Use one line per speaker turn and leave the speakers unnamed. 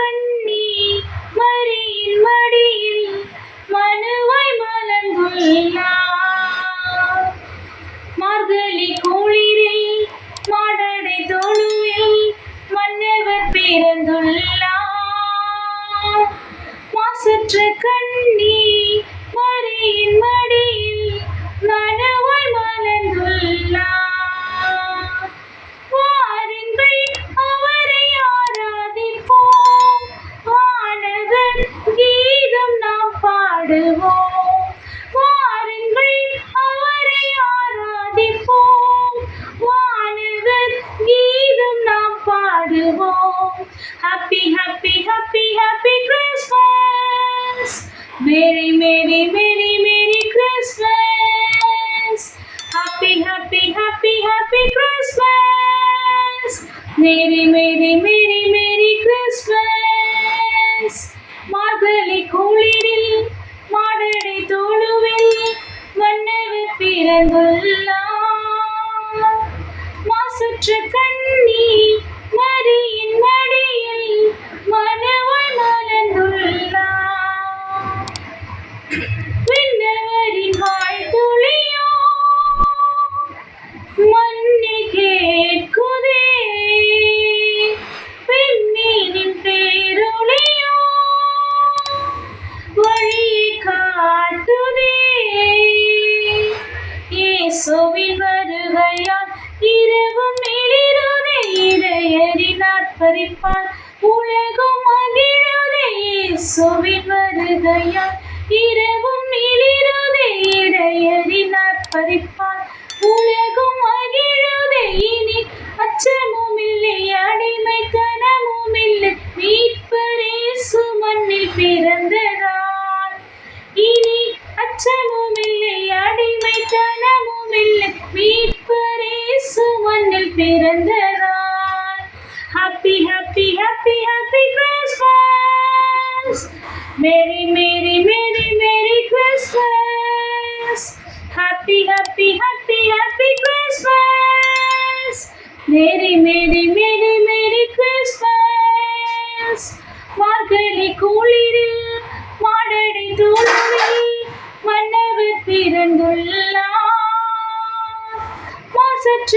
கண்ணி மரியின் மடியில் மனுவாய் மலர்ந்துள்ளார். மார்கழி குளிரில் மாடடை தொழுவில் மன்னவர் பிறந்துள்ளார். மாசற்ற கண்ணி மரியின் மடியில் மனுவாய் மலர்ந்துள்ளார். வாருங்கள் அவரை ஆராதிப்போம், வானவர் கீதம் நாம் பாடுவோம். வாருங்கள் அவரை ஆராதிப்போம், வானவர் கீதம் நாம் பாடுவோம். Happy happy happy happy Christmas, merry merry merry merry Christmas. Happy happy happy happy Christmas, merry merry merry merry Christmas. மார்கழி குளிரில் மாடடை தொழுவில் மன்னவர் பிறந்துள்ளார். மாசற்ற கண்ணி மரியின் மடியில் மனுவாய் மலர்ந்துள்ளார். விண்ணவரின் வாழ்த்துளியோ மண்ணில் கேட்குதே, விண்மீனின் பேரொளியோ வழியை காட்டுதே. இயேசுவின் வருகையால் இரவும் மிளிருதே, இடையரின் ஆர்ப்பரிப்பால் உலகம் மகிழுதே. இயேசுவின் வருகையால் இரவும் மிளிருதே, இடையரின் ஆர்ப்பரிப்பால் உலகம் மகிழுதே. இனி அச்சமும் இல்லை, அடிமைத்தனமும் இல்லை, மீட்பர் இயேசு மண்ணில் பிறந்ததால். இனி அச்சமும் இல்லை, அடிமைத்தனமும் இல்லை, மீட்பர் இயேசு மண்ணில் பிறந்ததால். Happy happy happy happy Christmas, merry merry merry merry Christmas. Happy happy happy happy Christmas, merry merry merry merry Christmas. மார்கழி குளிரில் மாடடை தொழுவில் மன்னவர் பிறந்துள்ளார். மாசற்ற